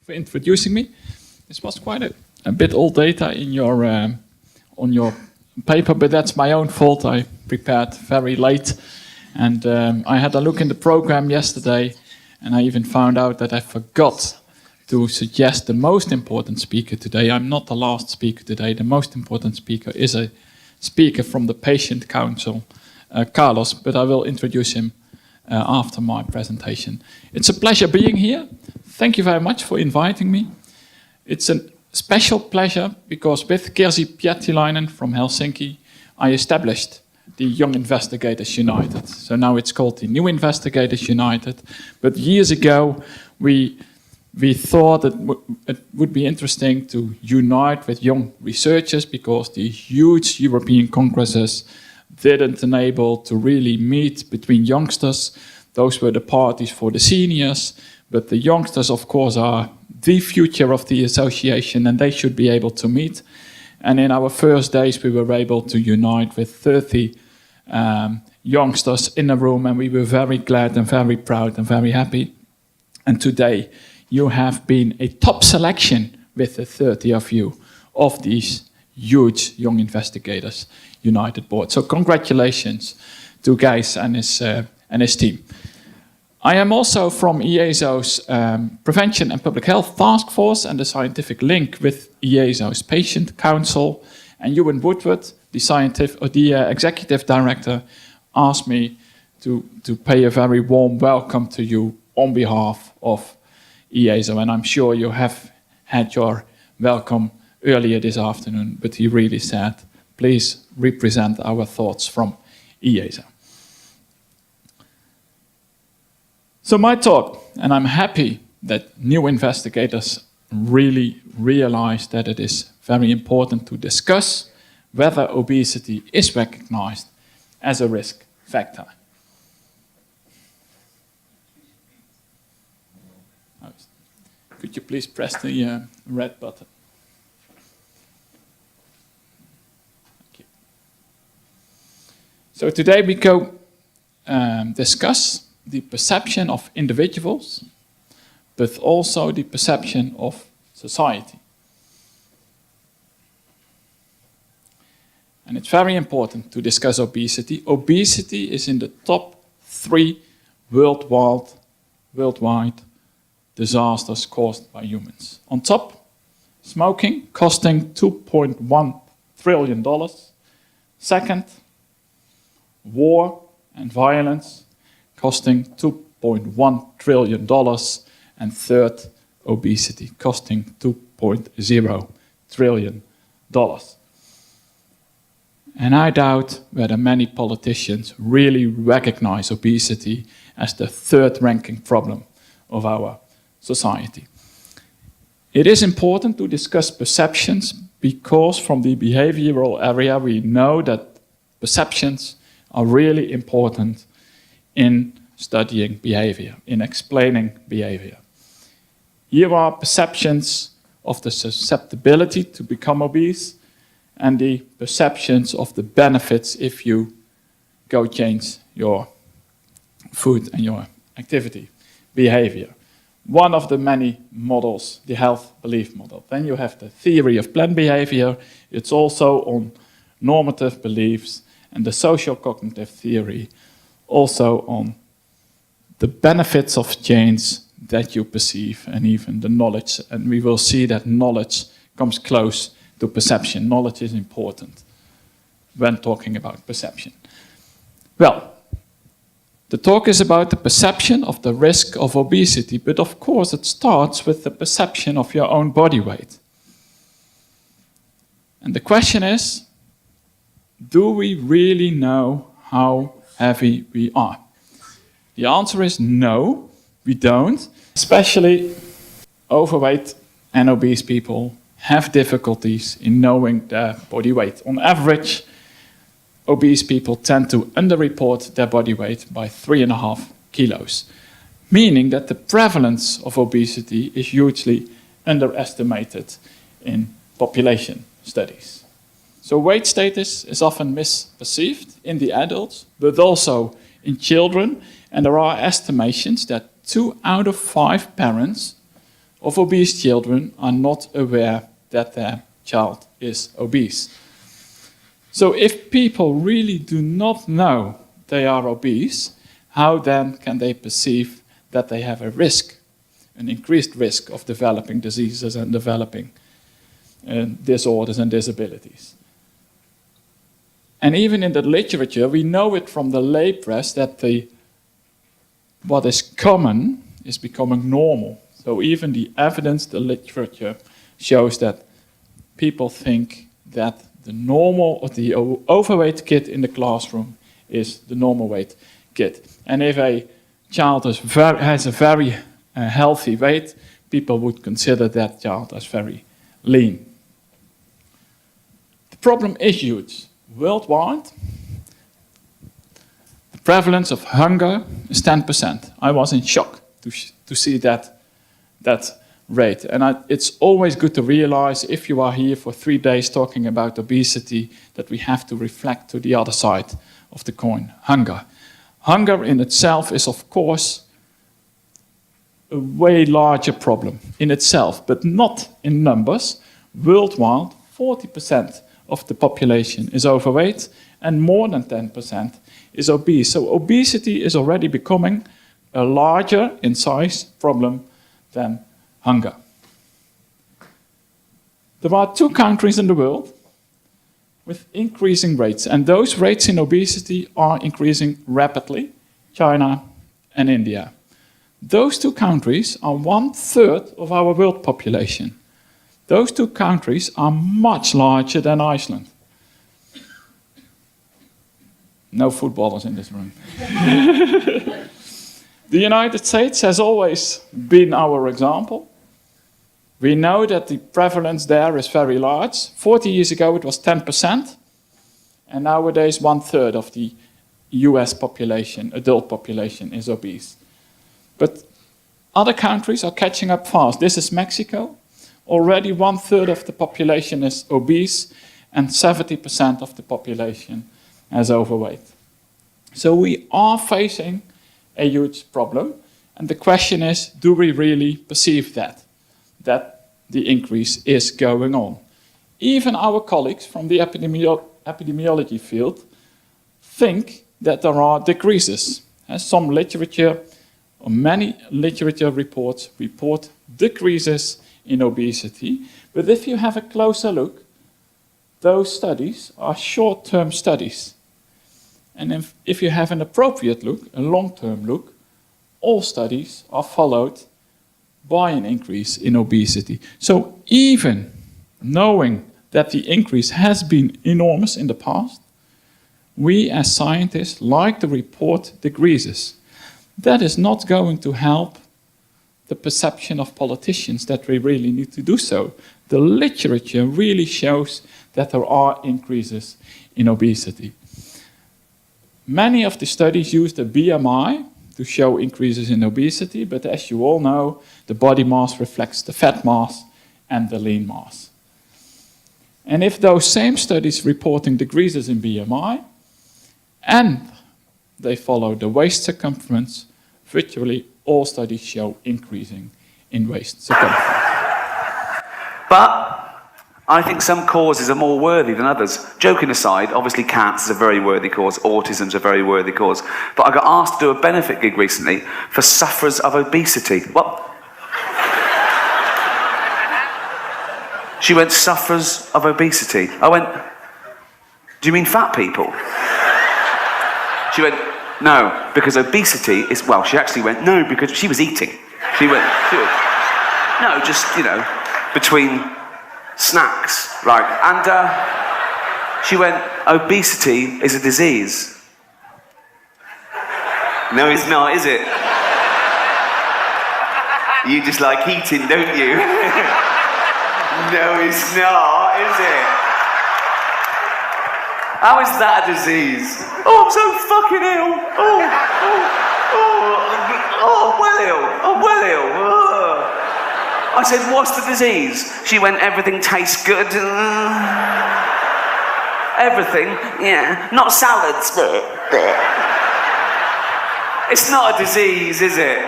for introducing me. This was quite a bit old data in your on your paper, but that's my own fault. I prepared very late, and I had a look in the program yesterday, and I even found out that I forgot to suggest the most important speaker today. I'm not the last speaker today. The most important speaker is a speaker from the Patient Council, Carlos, but I will introduce him after my presentation. It's a pleasure being here. Thank you very much for inviting me. It's a special pleasure because with Kirsi Pietiläinen from Helsinki, I established the Young Investigators United. So now it's called the New Investigators United. But years ago, we thought that it would be interesting to unite with young researchers because the huge European congresses didn't enable to really meet between youngsters. Those were the parties for the seniors, but the youngsters, of course, are the future of the association and they should be able to meet. And in our first days, we were able to unite with 30 youngsters in a room, and we were very glad and very proud and very happy. And today, you have been a top selection with the 30 of you of these huge Young Investigators United board. So congratulations to Gijs and his team. I am also from EASO's Prevention and Public Health Task Force and the scientific link with EASO's Patient Council. And Ewan Woodward, the executive director, asked me to pay a very warm welcome to you on behalf of EASO. And I'm sure you have had your welcome earlier this afternoon, but he really said, please represent our thoughts from EASO. So my talk, and I'm happy that new investigators really realize that it is very important to discuss whether obesity is recognized as a risk factor. Could you please press the red button? Thank you. So today we go discuss the perception of individuals, but also the perception of society. And it's very important to discuss obesity. Obesity is in the top 3 worldwide disasters caused by humans. On top, smoking, costing $2.1 trillion. Second, war and violence, costing $2.1 trillion. And third, obesity, costing $2.0 trillion. And I doubt whether many politicians really recognize obesity as the 3rd ranking problem of our society. It is important to discuss perceptions because from the behavioral area we know that perceptions are really important in studying behavior, in explaining behavior. Here are perceptions of the susceptibility to become obese and the perceptions of the benefits if you go change your food and your activity behavior. One of the many models, the health belief model. Then you have the theory of planned behavior. It's also on normative beliefs, and the social cognitive theory also on the benefits of change that you perceive and even the knowledge. And we will see that knowledge comes close to perception. Knowledge is important when talking about perception. Well, the talk is about the perception of the risk of obesity, but of course it starts with the perception of your own body weight. And the question is, do we really know how heavy we are? The answer is no, we don't. Especially overweight and obese people have difficulties in knowing their body weight. On average, obese people tend to underreport their body weight by 3.5 kilos, meaning that the prevalence of obesity is hugely underestimated in population studies. So weight status is often misperceived in the adults, but also in children, and there are estimations that 2 out of 5 parents of obese children are not aware that their child is obese. So if people really do not know they are obese, how then can they perceive that they have a risk, an increased risk of developing diseases and developing disorders and disabilities? And even in the literature, we know it from the lay press that what is common is becoming normal. So even the evidence, the literature, shows that people think that the normal or the overweight kid in the classroom is the normal weight kid. And if a child has a very healthy weight, people would consider that child as very lean. The problem is huge. Worldwide, the prevalence of hunger is 10%. I was in shock to see that rate. And it's always good to realize, if you are here for 3 days talking about obesity, that we have to reflect to the other side of the coin, hunger. Hunger in itself is, of course, a way larger problem in itself, but not in numbers. Worldwide, 40% of the population is overweight, and more than 10% is obese. So obesity is already becoming a larger in size problem than hunger. There are 2 countries in the world with increasing rates, and those rates in obesity are increasing rapidly, China and India. Those 2 countries are 1/3 of our world population. Those 2 countries are much larger than Iceland. No footballers in this room. The United States has always been our example. We know that the prevalence there is very large. 40 years ago it was 10%, and nowadays 1/3 of the US population, adult population, is obese. But other countries are catching up fast. This is Mexico. Already 1/3 of the population is obese, and 70% of the population is overweight. So we are facing a huge problem, and the question is, do we really perceive that the increase is going on? Even our colleagues from the epidemiology field think that there are decreases. Some literature, or many literature reports, report decreases in obesity, but if you have a closer look, those studies are short-term studies. And if you have an appropriate look, a long-term look, all studies are followed by an increase in obesity. So even knowing that the increase has been enormous in the past, we as scientists like to report decreases. That is not going to help the perception of politicians that we really need to do so. The literature really shows that there are increases in obesity. Many of the studies use the BMI to show increases in obesity, but as you all know, the body mass reflects the fat mass and the lean mass. And if those same studies reporting decreases in BMI, and they follow the waist circumference, virtually all studies show increasing in waist circumference. But I think some causes are more worthy than others. Joking aside, obviously cancer is a very worthy cause, autism's a very worthy cause. But I got asked to do a benefit gig recently for sufferers of obesity. What? She went, sufferers of obesity. I went, do you mean fat people? She went, no, because obesity is, well, she actually went, no, because she was eating. She went, no, just, between snacks, right? And she went, obesity is a disease. No, it's not, is it? You just like eating, don't you? No, it's not, is it? How is that a disease? Oh, I'm so fucking ill. I'm well ill. I said, what's the disease? She went, everything tastes good. Everything, yeah. Not salads, but. It's not a disease, is it?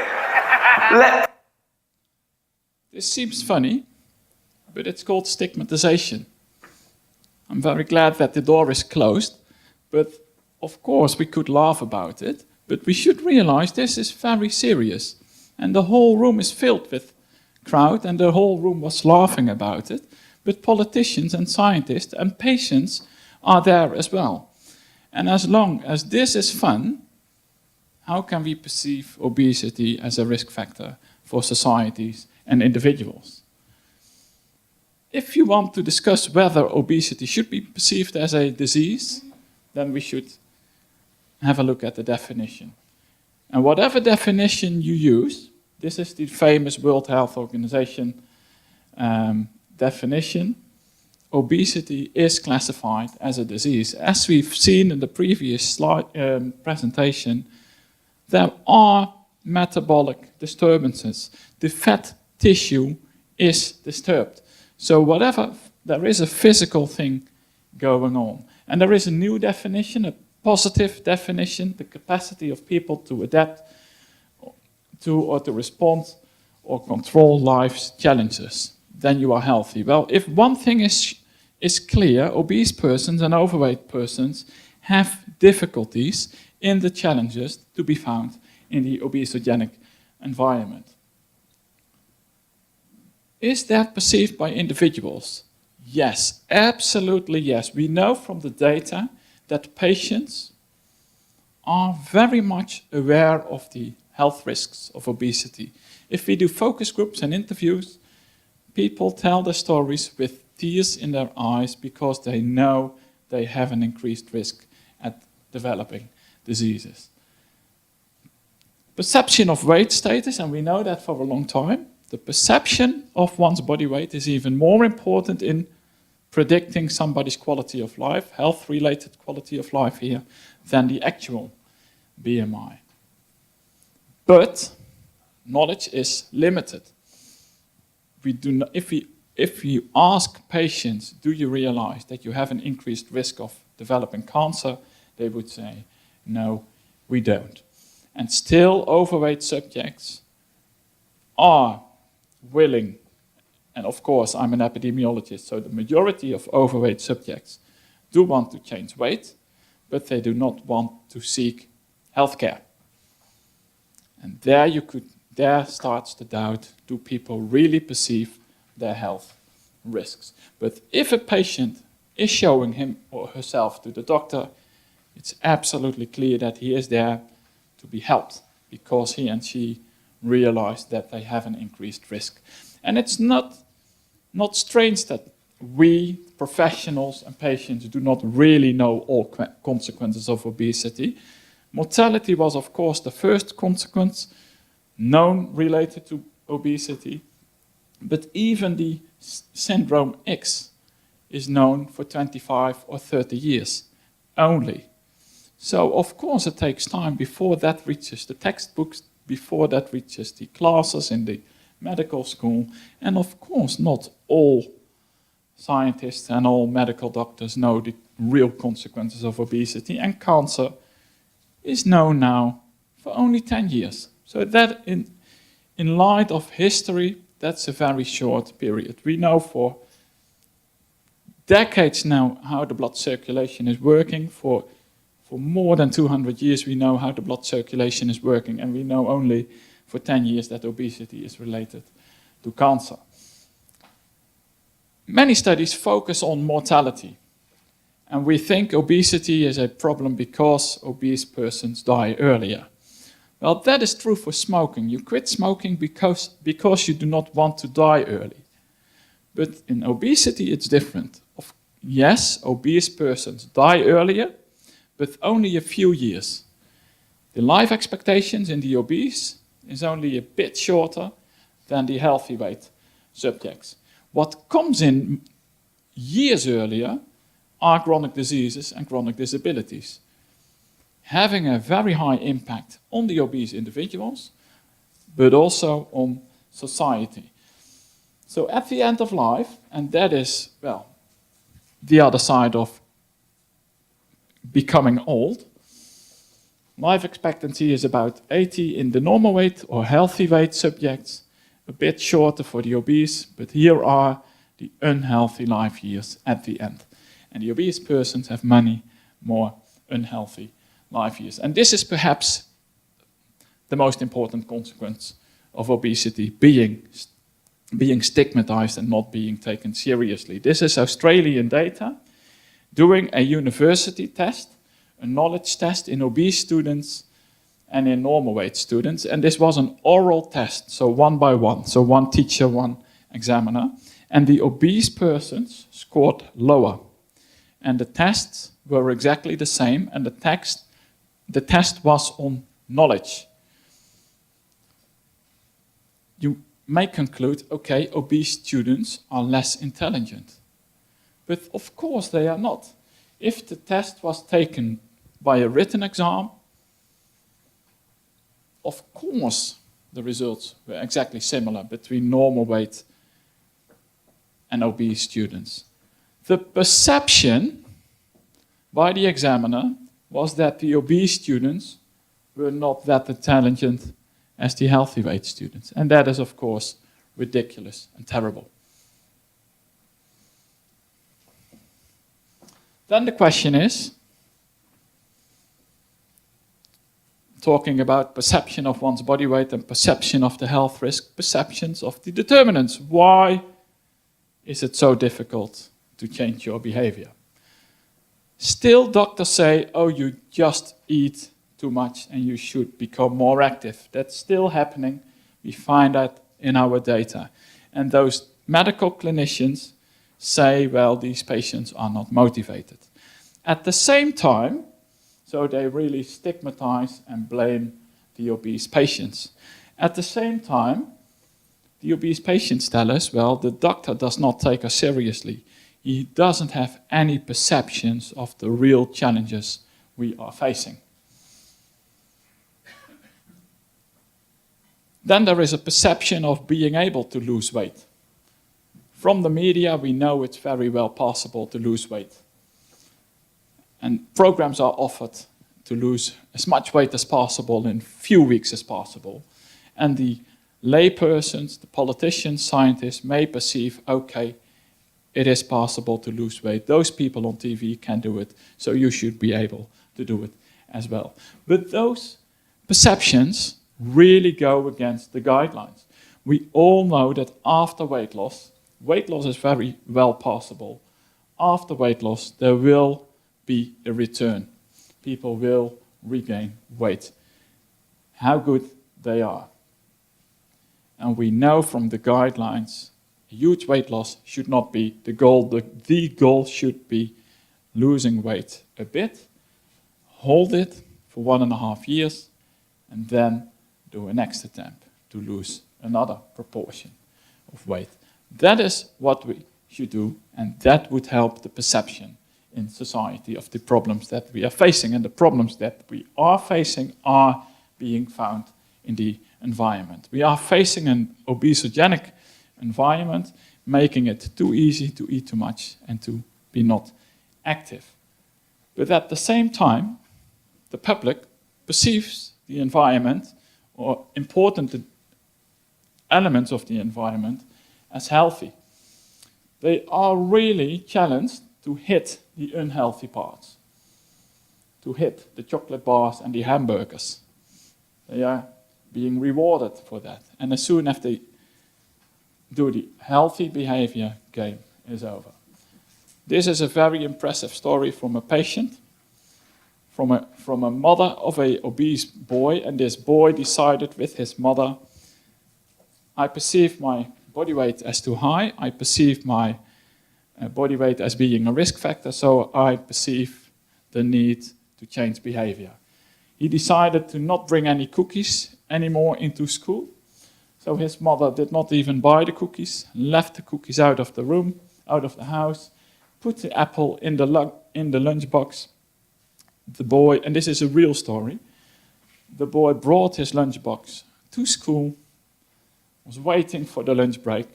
This seems funny, but it's called stigmatization. I'm very glad that the door is closed, but of course we could laugh about it, but we should realize this is very serious. And the whole room is filled with crowd, and the whole room was laughing about it, but politicians and scientists and patients are there as well. And as long as this is fun, how can we perceive obesity as a risk factor for societies and individuals? If you want to discuss whether obesity should be perceived as a disease, then we should have a look at the definition. And whatever definition you use, this is the famous World Health Organization definition, obesity is classified as a disease. As we've seen in the previous slide, presentation, there are metabolic disturbances. The fat tissue is disturbed. So whatever, there is a physical thing going on. And there is a new definition, a positive definition, the capacity of people to adapt to or to respond or control life's challenges. Then you are healthy. Well, if one thing is clear, obese persons and overweight persons have difficulties in the challenges to be found in the obesogenic environment. Is that perceived by individuals? Yes, absolutely yes. We know from the data that patients are very much aware of the health risks of obesity. If we do focus groups and interviews, people tell their stories with tears in their eyes because they know they have an increased risk at developing diseases. Perception of weight status, and we know that for a long time, the perception of one's body weight is even more important in predicting somebody's quality of life, health-related quality of life here, than the actual BMI. But knowledge is limited. We do not, if you ask patients, do you realize that you have an increased risk of developing cancer, they would say, no, we don't. And still overweight subjects are willing, and of course I'm an epidemiologist, so the majority of overweight subjects do want to change weight, but they do not want to seek healthcare. And there starts the doubt, do people really perceive their health risks? But if a patient is showing him or herself to the doctor, it's absolutely clear that he is there to be helped because he and she realize that they have an increased risk. And it's not strange that we, professionals and patients, do not really know all consequences of obesity. Mortality was, of course, the first consequence known related to obesity, but even the syndrome X is known for 25 or 30 years only. So, of course, it takes time before that reaches the textbooks, before that reaches the classes in the medical school, and of course, not all scientists and all medical doctors know the real consequences of obesity, and cancer is known now for only 10 years. So that in light of history, that's a very short period. We know for decades now how the blood circulation is working. For more than 200 years we know how the blood circulation is working, and we know only for 10 years that obesity is related to cancer. Many studies focus on mortality, and we think obesity is a problem because obese persons die earlier. Well, that is true for smoking. You quit smoking because you do not want to die early. But in obesity, it's different. Yes, obese persons die earlier, but only a few years. The life expectations in the obese is only a bit shorter than the healthy weight subjects. What comes in years earlier are chronic diseases and chronic disabilities, having a very high impact on the obese individuals, but also on society. So at the end of life, and that is, well, the other side of becoming old, life expectancy is about 80 in the normal weight or healthy weight subjects, a bit shorter for the obese, but here are the unhealthy life years at the end. And the obese persons have many more unhealthy life years. And this is perhaps the most important consequence of obesity, being stigmatized and not being taken seriously. This is Australian data doing a university test, a knowledge test in obese students and in normal weight students. And this was an oral test, so one by one, so one teacher, one examiner. And the obese persons scored lower. And the tests were exactly the same, and the test was on knowledge. You may conclude, okay, obese students are less intelligent. But of course they are not. If the test was taken by a written exam, of course the results were exactly similar between normal weight and obese students. The perception by the examiner was that the obese students were not that intelligent as the healthy weight students. And that is, of course, ridiculous and terrible. Then the question is, talking about perception of one's body weight and perception of the health risk, perceptions of the determinants. Why is it so difficult to change your behavior? Still, doctors say, oh, you just eat too much and you should become more active. That's still happening. We find that in our data. And those medical clinicians say, well, these patients are not motivated. At the same time, so they really stigmatize and blame the obese patients. At the same time, the obese patients tell us, well, the doctor does not take us seriously. He doesn't have any perceptions of the real challenges we are facing. Then there is a perception of being able to lose weight. From the media, we know it's very well possible to lose weight. And programs are offered to lose as much weight as possible in few weeks as possible. And the laypersons, the politicians, scientists may perceive, okay, it is possible to lose weight. Those people on TV can do it, so you should be able to do it as well. But those perceptions really go against the guidelines. We all know that after weight loss is very well possible. After weight loss, there will be a return. People will regain weight. How good they are. And we know from the guidelines, huge weight loss should not be the goal. The goal should be losing weight a bit, hold it for 1.5 years, and then do a next attempt to lose another proportion of weight. That is what we should do, and that would help the perception in society of the problems that we are facing. And the problems that we are facing are being found in the environment. We are facing an obesogenic environment, making it too easy to eat too much and to be not active. But at the same time, the public perceives the environment or important elements of the environment as healthy. They are really challenged to hit the unhealthy parts, to hit the chocolate bars and the hamburgers. They are being rewarded for that. And as soon as they do the healthy behavior, game is over. This is a very impressive story from a patient, from a mother of an obese boy, and this boy decided with his mother, I perceive my body weight as too high, I perceive my body weight as being a risk factor, so I perceive the need to change behavior. He decided to not bring any cookies anymore into school, so his mother did not even buy the cookies, left the cookies out of the room, out of the house, put the apple in the lunchbox. The boy, and this is a real story, the boy brought his lunchbox to school, was waiting for the lunch break,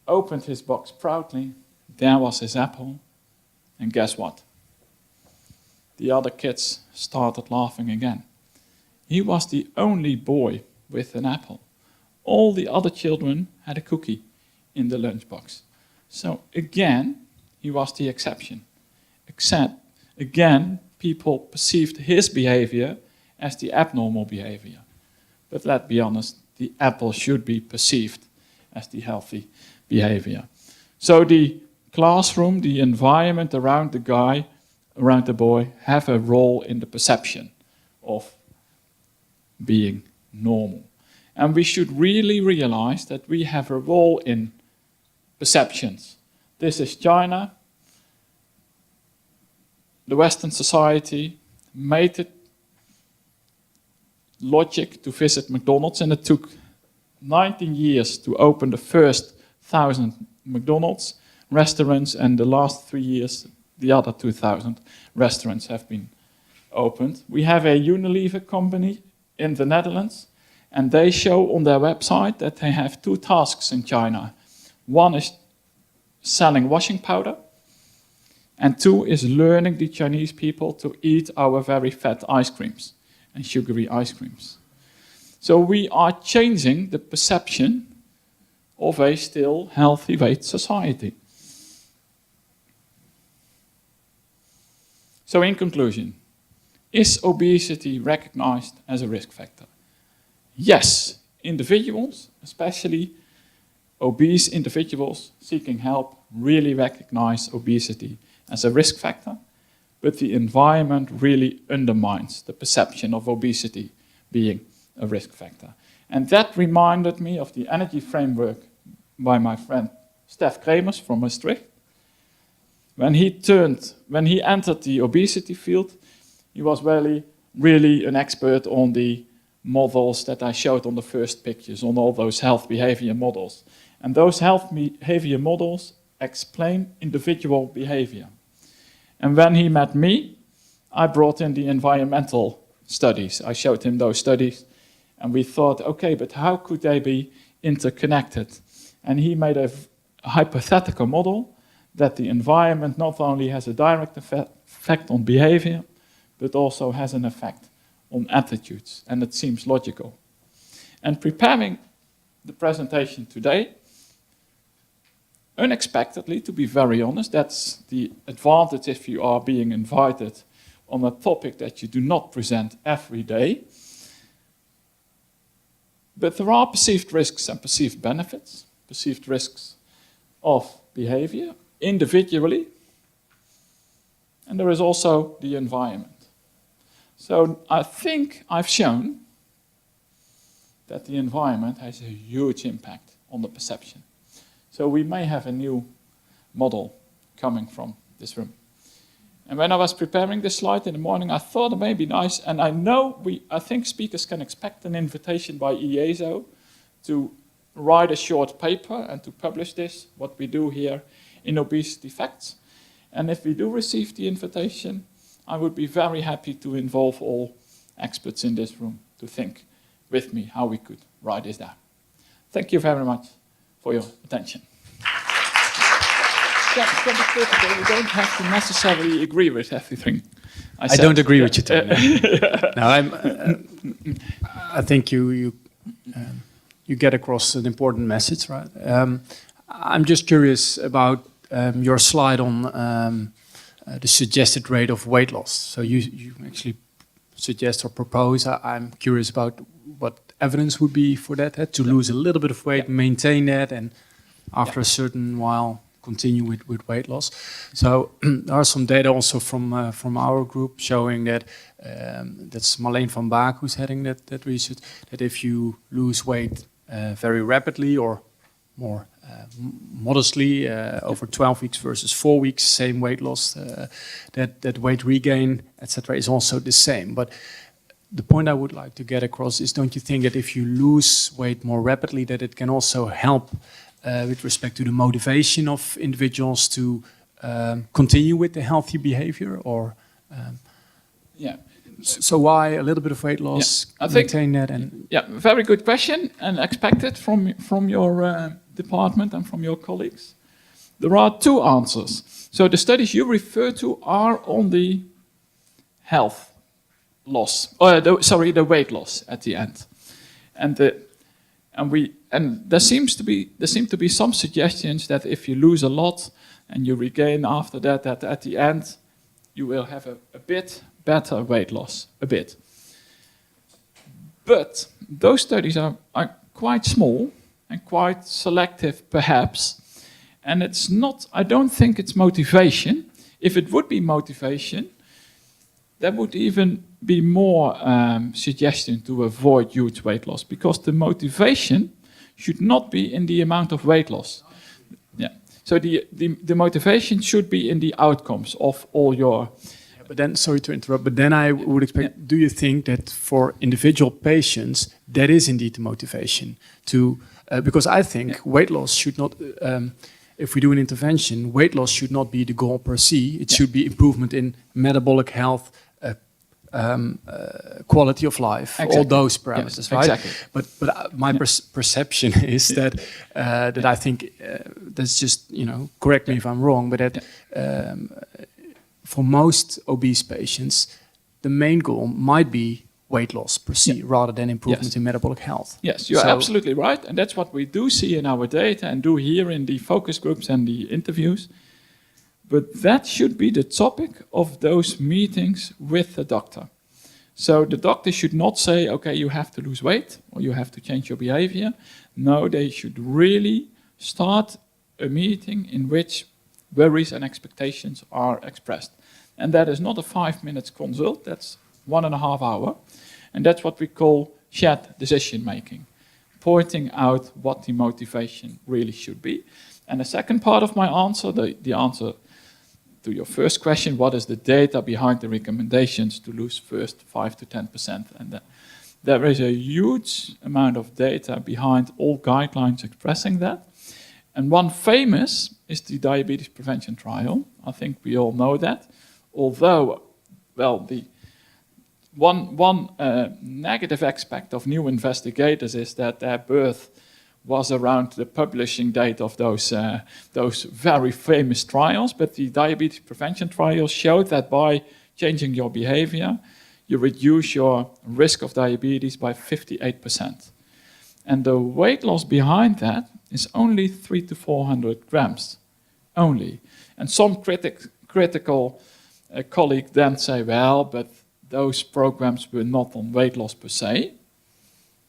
opened his box proudly, there was his apple, and guess what? The other kids started laughing again. He was the only boy with an apple. All the other children had a cookie in the lunchbox. So again, he was the exception. Except, again, people perceived his behavior as the abnormal behavior. But let's be honest, the apple should be perceived as the healthy behavior. So the classroom, the environment around the guy, around the boy, have a role in the perception of being normal. And we should really realize that we have a role in perceptions. This is China. The Western society made it logic to visit McDonald's, and it took 19 years to open the first 1,000 McDonald's restaurants, and the last 3 years, the other 2,000 restaurants have been opened. We have a Unilever company in the Netherlands, and they show on their website that they have 2 tasks in China. One is selling washing powder, and 2 is learning the Chinese people to eat our very fat ice creams and sugary ice creams. So we are changing the perception of a still healthy weight society. So in conclusion, is obesity recognized as a risk factor? Yes, individuals, especially obese individuals seeking help, really recognize obesity as a risk factor, but the environment really undermines the perception of obesity being a risk factor. And that reminded me of the energy framework by my friend Stef Kremers from Maastricht. When he entered the obesity field, he was really an expert on the models that I showed on the first pictures, on all those health behavior models. And those health behavior models explain individual behavior. And when he met me, I brought in the environmental studies. I showed him those studies, and we thought, okay, but how could they be interconnected? And he made a hypothetical model that the environment not only has a direct effect on behavior, but also has an effect on attitudes, and it seems logical. And preparing the presentation today, unexpectedly, to be very honest, that's the advantage if you are being invited on a topic that you do not present every day. But there are perceived risks and perceived benefits, perceived risks of behavior individually, and there is also the environment. So I think I've shown that the environment has a huge impact on the perception. So we may have a new model coming from this room. And when I was preparing this slide in the morning, I thought it may be nice, and I think speakers can expect an invitation by EASO to write a short paper and to publish this, what we do here in Obesity Facts. And if we do receive the invitation, I would be very happy to involve all experts in this room to think with me how we could write this down. Thank you very much for your attention. Yeah, you don't have to necessarily agree with everything I said. I don't agree with you, Tom. No, I think you get across an important message, right? I'm just curious about your slide on the suggested rate of weight loss. So you actually suggest or propose. I'm curious about what evidence would be for that, to lose a little bit of weight, maintain that, and after a certain while continue with weight loss. So there are some data also from our group showing that that's Marleen van Baak who's heading that research, that if you lose weight very rapidly or more modestly over 12 weeks versus 4 weeks, same weight loss, that weight regain, etc., is also the same. But the point I would like to get across is, don't you think that if you lose weight more rapidly, that it can also help with respect to the motivation of individuals to continue with the healthy behavior? Or so why a little bit of weight loss, maintain that? And very good question, and expected from your department and from your colleagues. There are 2 answers. So the studies you refer to are on the health loss, the weight loss at the end. And And there seem to be some suggestions that if you lose a lot and you regain after that at the end you will have a bit better weight loss, a bit. But those studies are quite small and quite selective perhaps, and I don't think it's motivation. If it would be motivation, there would even be more suggestion to avoid huge weight loss, because the motivation should not be in the amount of weight loss. Yeah. So the motivation should be in the outcomes of all your... But then, sorry to interrupt, but then I would expect, do you think that for individual patients, that is indeed the motivation to, because I think weight loss should not, if we do an intervention, weight loss should not be the goal per se. It should be improvement in metabolic health, quality of life, all those parameters, right? Exactly. But my perception is that that I think that's just, correct me if I'm wrong, but that for most obese patients, the main goal might be weight loss per se, rather than improvement in metabolic health. Yes, you're absolutely right, and that's what we do see in our data and do here in the focus groups and the interviews. But that should be the topic of those meetings with the doctor. So the doctor should not say, okay, you have to lose weight or you have to change your behavior. No, they should really start a meeting in which worries and expectations are expressed. And that is not a 5 minutes consult, that's 1.5 hours. And that's what we call shared decision making, pointing out what the motivation really should be. And the second part of my answer, the answer to your first question, what is the data behind the recommendations to lose first 5 to 10%? And there is a huge amount of data behind all guidelines expressing that. And one famous is the diabetes prevention trial. I think we all know that. Although, well, the one negative aspect of new investigators is that their birth was around the publishing date of those very famous trials. But the diabetes prevention trial showed that by changing your behavior, you reduce your risk of diabetes by 58%. And the weight loss behind that is only 300 to 400 grams, only. And some critical colleague then say, well, but those programs were not on weight loss per se.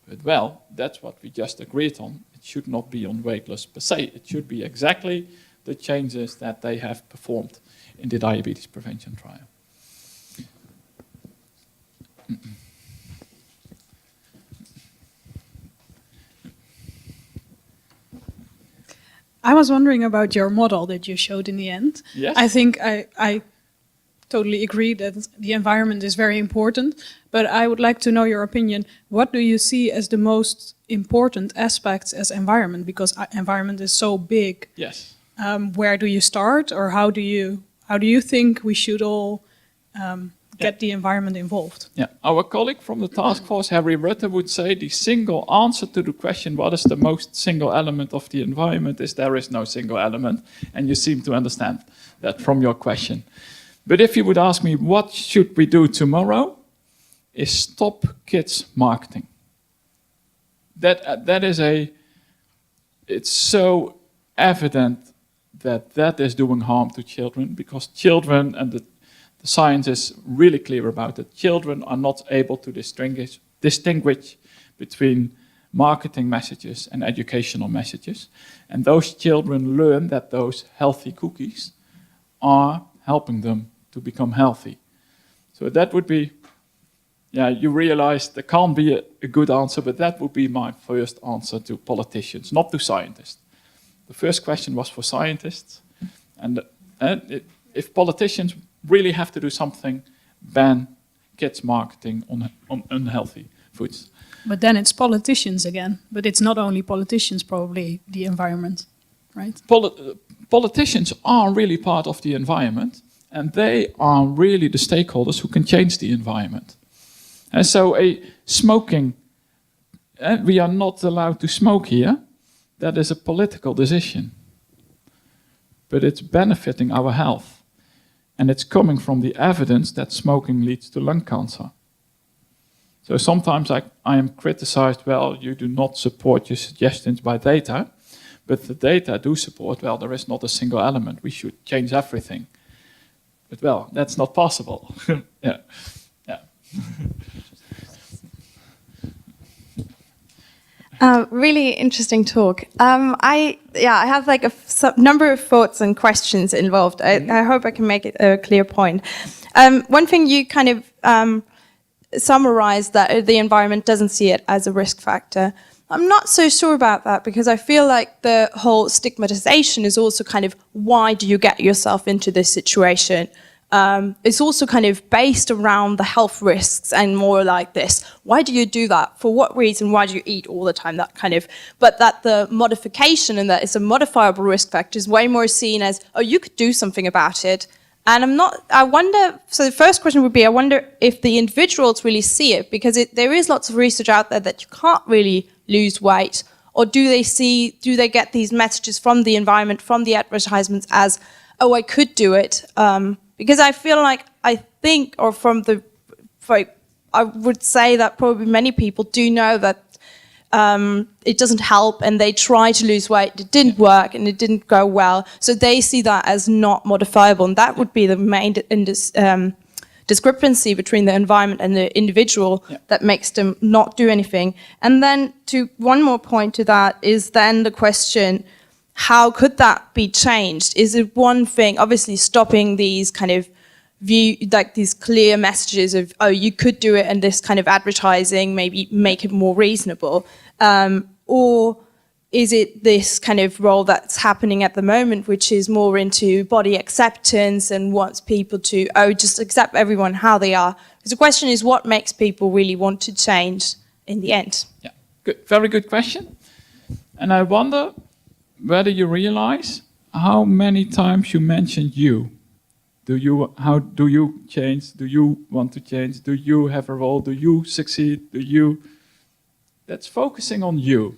But well, that's what we just agreed on. It should not be on weight loss per se. It should be exactly the changes that they have performed in the diabetes prevention trial. I was wondering about your model that you showed in the end. Yes. I think I totally agree that the environment is very important, but I would like to know your opinion. What do you see as the most important aspects as environment? Because environment is so big. Yes. Where do you start, or how do you think we should all get the environment involved? Yeah, our colleague from the task force, Harry Rutte, would say the single answer to the question, what is the most single element of the environment, is there is no single element. And you seem to understand that from your question. But if you would ask me, what should we do tomorrow, is stop kids marketing. That is it's so evident that is doing harm to children, because children, and the science is really clear about it, children are not able to distinguish between marketing messages and educational messages. And those children learn that those healthy cookies are helping them to become healthy. So that would be, you realize there can't be a good answer, but that would be my first answer to politicians, not to scientists. The first question was for scientists, and if politicians really have to do something, ban kids marketing on unhealthy foods. But then it's politicians again. But it's not only politicians, probably the environment, right? Politicians are really part of the environment, and they are really the stakeholders who can change the environment. And so smoking, we are not allowed to smoke here. That is a political decision. But it's benefiting our health. And it's coming from the evidence that smoking leads to lung cancer. So sometimes I am criticized, well, you do not support your suggestions by data, but the data do support, well, there is not a single element. We should change everything. But well, that's not possible. Yeah. Really interesting talk. I have like a number of thoughts and questions involved. I hope I can make it a clear point. One thing you kind of summarized that the environment doesn't see it as a risk factor. I'm not so sure about that because I feel like the whole stigmatization is also kind of why do you get yourself into this situation? It's also kind of based around the health risks and more like this. Why do you do that? For what reason? Why do you eat all the time? That kind of, but that the modification and that it's a modifiable risk factor is way more seen as, oh, you could do something about it. And I wonder, so the first question would be, I wonder if the individuals really see it, because there is lots of research out there that you can't really lose weight, or do they get these messages from the environment, from the advertisements as, oh, I could do it, because I feel like, I would say that probably many people do know that it doesn't help and they try to lose weight, it didn't work and it didn't go well. So they see that as not modifiable, and that would be the main discrepancy between the environment and the individual that makes them not do anything. And then to one more point to that is then the question, how could that be changed? Is it one thing, obviously stopping these kind of these clear messages of, oh, you could do it, and this kind of advertising, maybe make it more reasonable? Or is it this kind of role that's happening at the moment, which is more into body acceptance and wants people to, oh, just accept everyone how they are? Because the question is, what makes people really want to change in the end? Yeah, good, very good question. And I wonder whether you realize how many times you mentioned you. How do you change? Do you want to change? Do you have a role? Do you succeed? That's focusing on you.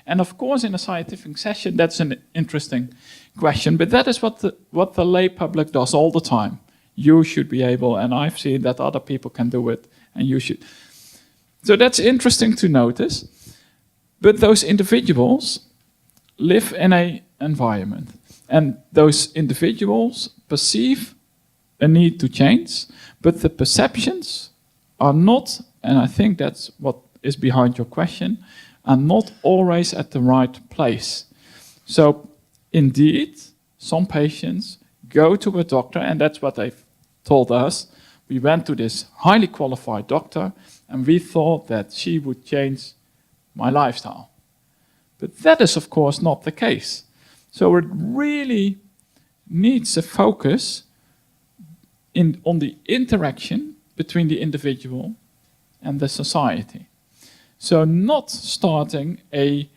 And of course, in a scientific session, that's an interesting question, but that is what the lay public does all the time. You should be able, and I've seen that other people can do it, and you should. So that's interesting to notice. But those individuals live in an environment, and those individuals perceive a need to change, but the perceptions are not, and I think that's what is behind your question, are not always at the right place. So indeed, some patients go to a doctor, and that's what they've told us. We went to this highly qualified doctor, and we thought that she would change my lifestyle. But that is, of course, not the case. So it really needs a focus on the interaction between the individual and the society. So not starting a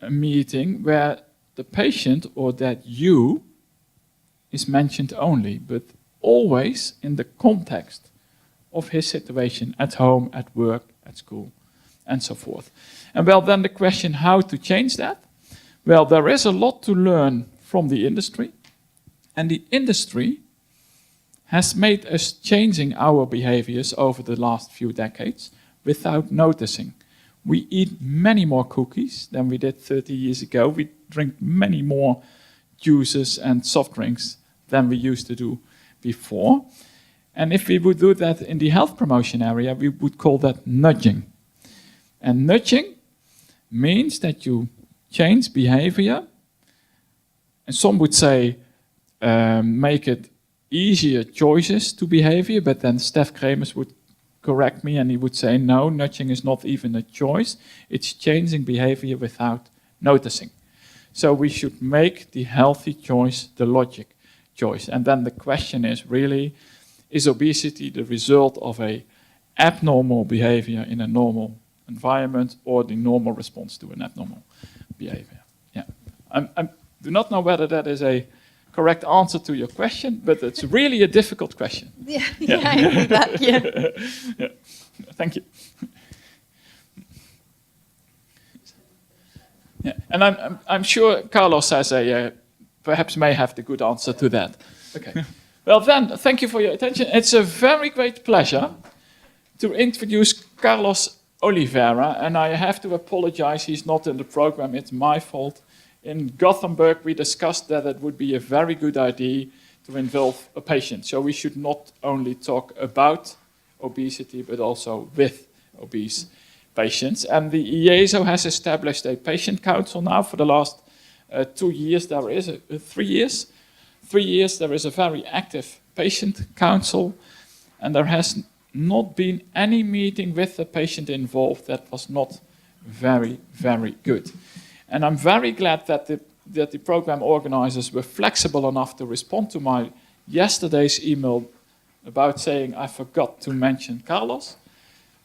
meeting where the patient or that you is mentioned only, but always in the context of his situation at home, at work, at school, and so forth. And well, then the question how to change that? Well, there is a lot to learn from the industry, and the industry has made us changing our behaviors over the last few decades without noticing. We eat many more cookies than we did 30 years ago. We drink many more juices and soft drinks than we used to do before. And if we would do that in the health promotion area, we would call that nudging. And nudging means that you change behavior. And some would say make it easier choices to behavior, but then Stef Kremers would correct me and he would say, no, nudging is not even a choice. It's changing behavior without noticing. So we should make the healthy choice the logic choice. And then the question is really, is obesity the result of a abnormal behavior in a normal environment or the normal response to an abnormal behavior? Yeah, I do not know whether that is a correct answer to your question, but it's really a difficult question. Yeah, I agree with that, yeah. Yeah. Thank you. Yeah, and I'm sure Carlos has perhaps may have the good answer to that. Okay. Well then, thank you for your attention. It's a very great pleasure to introduce Carlos Oliveira, and I have to apologize, he's not in the program, it's my fault. In Gothenburg, we discussed that it would be a very good idea to involve a patient. So we should not only talk about obesity, but also with obese patients. And the EASO has established a patient council now for the last 2 years. There is 3 years. 3 years, there is a very active patient council, and there has not been any meeting with the patient involved that was not very, very good. And I'm very glad that the program organizers were flexible enough to respond to my yesterday's email about saying I forgot to mention Carlos,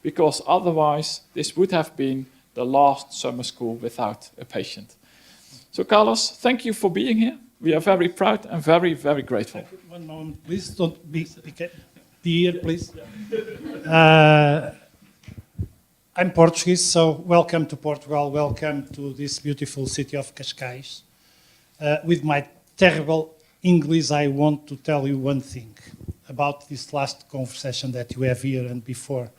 because otherwise this would have been the last summer school without a patient. So Carlos, thank you for being here. We are very proud and very, very grateful. One moment, please. Don't be here, please. I'm Portuguese, so welcome to Portugal. Welcome to this beautiful city of Cascais. With my terrible English, I want to tell you one thing about this last conversation that you have here and before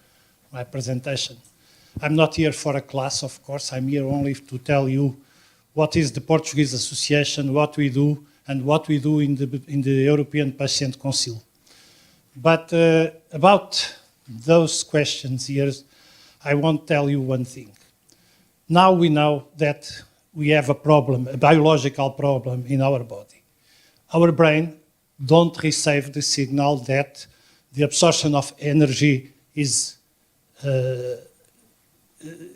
my presentation. I'm not here for a class, of course. I'm here only to tell you what is the Portuguese Association, what we do, and what we do in the European Patient Council. But about those questions here, I want to tell you one thing. Now we know that we have a problem, a biological problem in our body. Our brain don't receive the signal that the absorption of energy is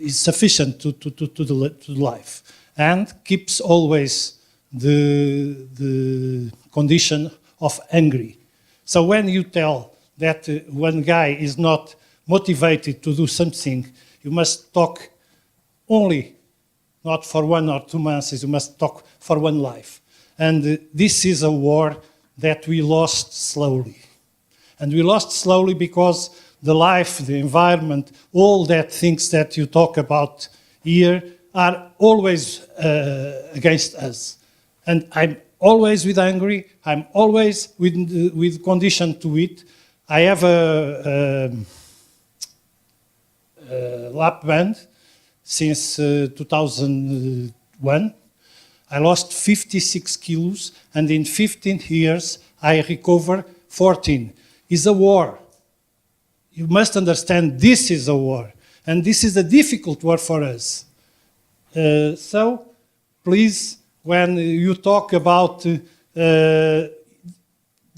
sufficient to the life, and keeps always the condition of hungry. So when you tell that one guy is not motivated to do something, you must talk only, not for 1 or 2 months, you must talk for one life. And this is a war that we lost slowly. And we lost slowly because the life, the environment, all that things that you talk about here are always against us. And I'm always with hungry, I'm always with condition to eat. I have a lap band since 2001. I lost 56 kilos, and in 15 years I recovered 14. It's a war. You must understand this is a war, and this is a difficult war for us. So, please, when you talk about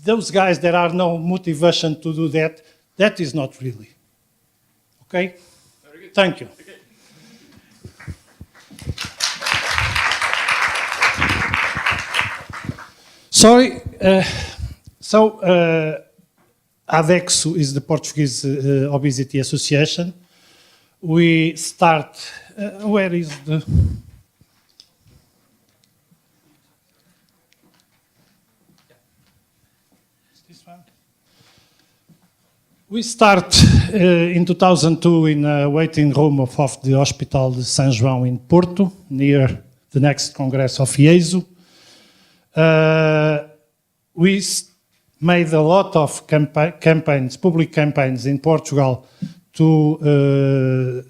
those guys that are no motivation to do that, that is not really. Okay? Very good. Thank you. Okay. Sorry. ADEXO is the Portuguese Obesity Association. We start, where is the... This one? We start in 2002 in a waiting room of the Hospital de São João in Porto, near the next Congress of EASO. We made a lot of campaigns, public campaigns in Portugal to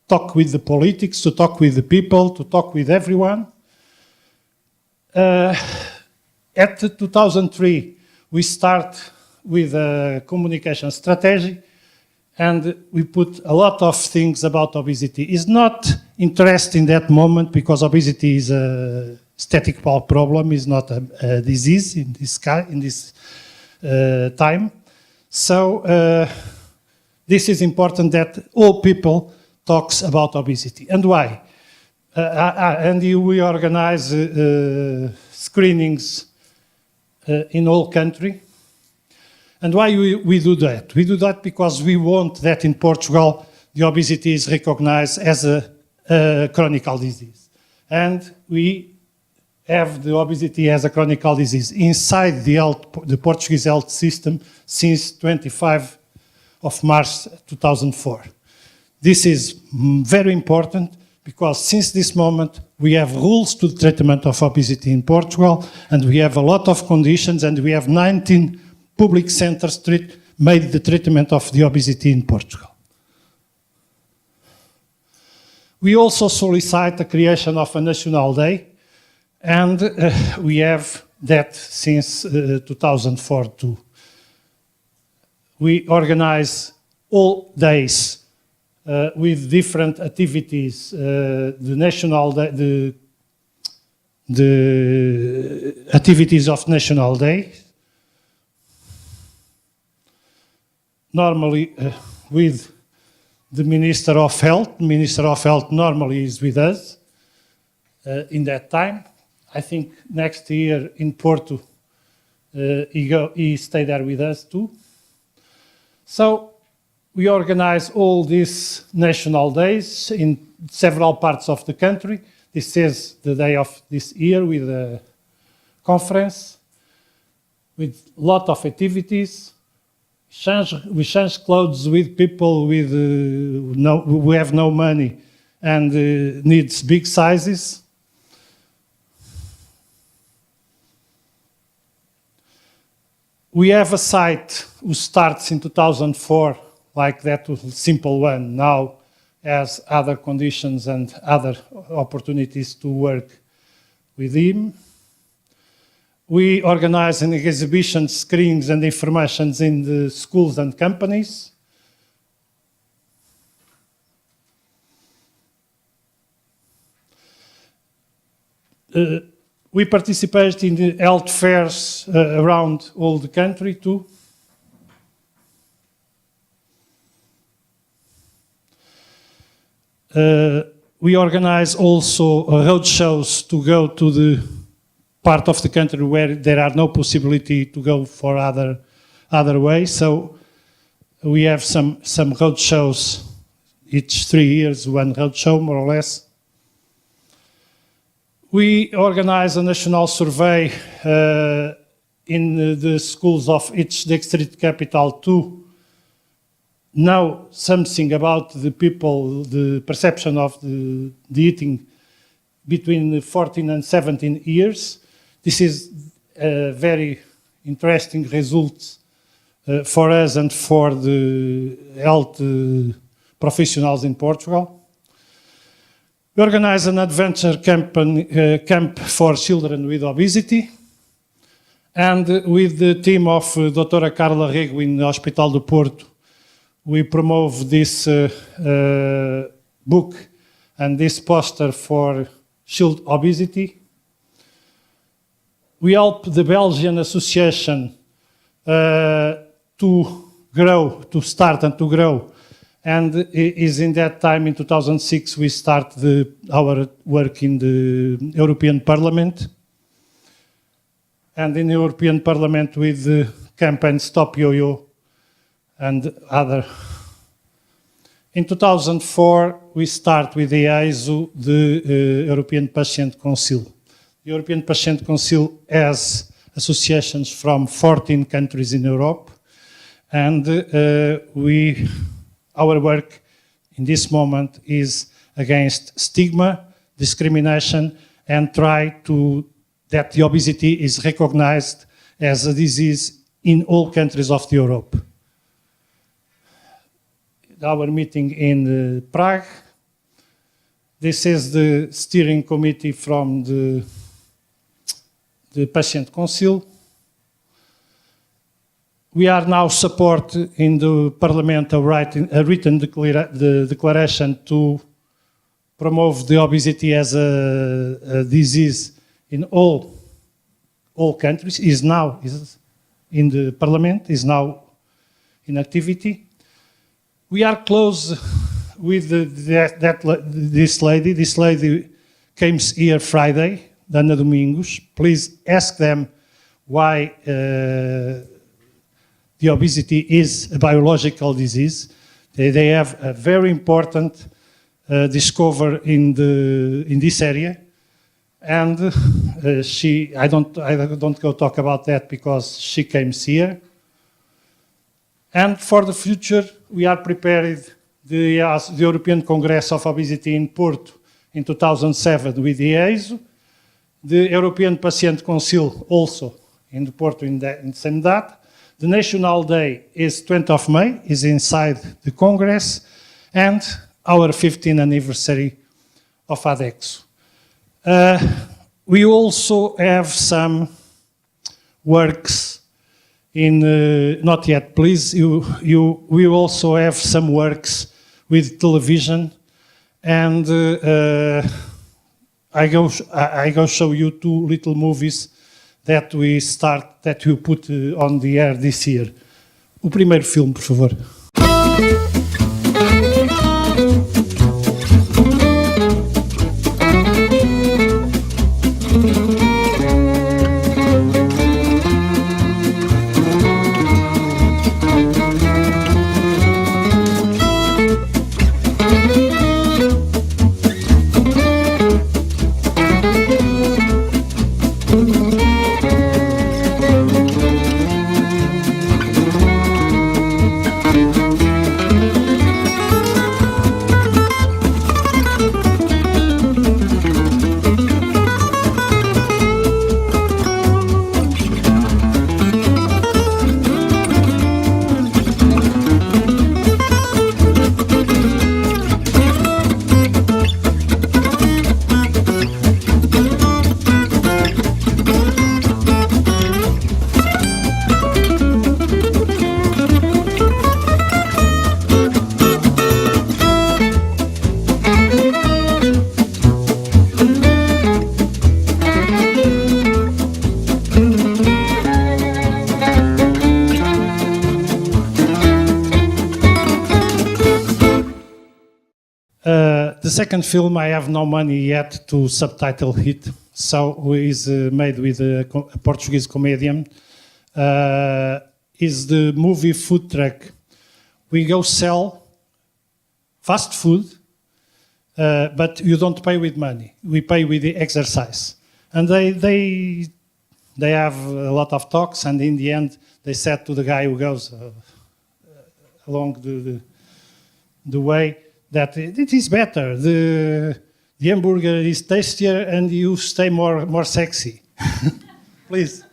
talk with the politics, to talk with the people, to talk with everyone. At 2003, we start with a communication strategy, and we put a lot of things about obesity. It's not interest in that moment because obesity is a static problem, is not a disease in this time. So this is important that all people talks about obesity. And why? And we organize screenings in all country. And why we do that? We do that because we want that in Portugal the obesity is recognized as a chronic disease. And we have the obesity as a chronic disease inside the Portuguese health system since 25 of March 2004. This is very important because since this moment we have rules to the treatment of obesity in Portugal, and we have a lot of conditions, and we have 19 public centers made the treatment of the obesity in Portugal. We also solicit the creation of a national day, and we have that since 2004 too. We organize all days with different activities. The activities of National Day, normally with the Minister of Health. The Minister of Health normally is with us in that time. I think next year in Porto, he stayed there with us too. So we organize all these national days in several parts of the country. This is the day of this year with a conference, with a lot of activities. We change clothes with people with who have no money and needs big sizes. We have a site who starts in 2004, like that simple one, now has other conditions and other opportunities to work with him. We organize an exhibition, screens and informations in the schools and companies. We participate in the health fairs around all the country too. We organize also road shows to go to the part of the country where there are no possibility to go for other ways. So we have some road shows each 3 years, one road show more or less. We organize a national survey in the schools of each district capital to know something about the people, the perception of the eating between 14 and 17 years. This is a very interesting result for us and for the health professionals in Portugal. We organize an adventure camp for children with obesity. And with the team of Dra. Carla Rego in the Hospital do Porto, we promote this book and this poster for child obesity. We help the Belgian Association to grow, to start and to grow. And is in that time, in 2006, we start our work in the European Parliament. And in the European Parliament with the campaign Stop Yo-Yo and other. In 2004, we start with the EASO, the European Patient Council. The European Patient Council has associations from 14 countries in Europe, and our work in this moment is against stigma, discrimination, and try that the obesity is recognized as a disease in all countries of Europe. Our meeting in Prague. This is the steering committee from the Patient Council. We are now support in the Parliament a written declaration to promote the obesity as a disease in all countries. Is in the Parliament, is now in activity. We are close with this lady. This lady came here Friday, Dana Domingos. Please ask them why the obesity is a biological disease. They have a very important discovery in this area, and I don't go talk about that because she came here. And for the future, we are preparing the European Congress of Obesity in Porto in 2007 with the EASO, the European Patient Council also in Porto in the same date. The National Day is 20th of May, is inside the Congress, and our 15th anniversary of ADEXO. We also have some works in, not yet, please, we also have some works with television, and I go show you 2 little movies that we put on the air this year. O primeiro filme, por favor. The second film, I have no money yet to subtitle it, so is made with a Portuguese comedian. Is the movie Food Truck. We go sell fast food, but you don't pay with money. We pay with the exercise. And they have a lot of talks, and in the end, they said to the guy who goes along the way, that it is better. The hamburger is tastier and you stay more sexy. Please.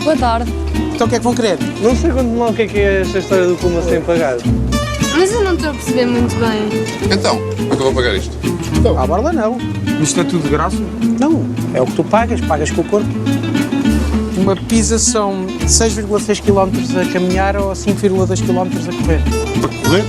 Boa tarde. Então o que é que vão querer? Não sei quanto mal o que é esta história do Puma sem pagar. Mas eu não estou a perceber muito bem. Então, como é que eu vou pagar isto? Então, à borla não. Isto é tudo de graça? Não, é o que tu pagas com o corpo. Uma pizza são 6,6 km a caminhar ou 5,2 km a correr. Para correr?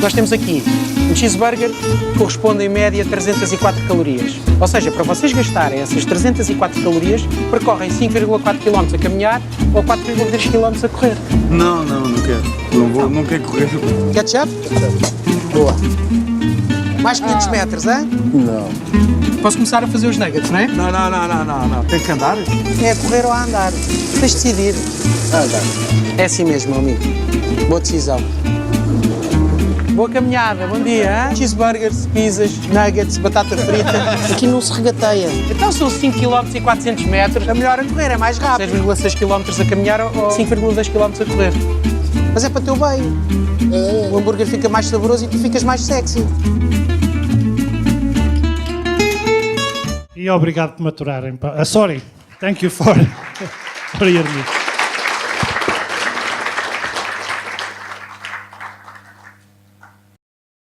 Nós temos aqui um cheeseburger que corresponde em média a 304 calorias. Ou seja, para vocês gastarem essas 304 calorias, percorrem 5,4 km a caminhar ou 4,3 km a correr. Não quero. Não quero correr. Ketchup? Boa. Mais 500 metros, hein? Não. Posso começar a fazer os nuggets, não é? Não. Tem que andar? É a correr ou a andar. Tens de decidir. Andar. É assim mesmo, meu amigo. Boa decisão. Boa caminhada, bom dia, hein? Cheeseburgers, pizzas, nuggets, batata frita. Aqui não se regateia. Então são 5 km e 400 metros. A melhor a correr, é mais rápido. 6,6 km a caminhar ou 5,2 km a correr. Mas é para teu bem. O hambúrguer fica mais saboroso e tu ficas mais sexy. E obrigado por me aturarem. Sorry. Thank you for hearing me.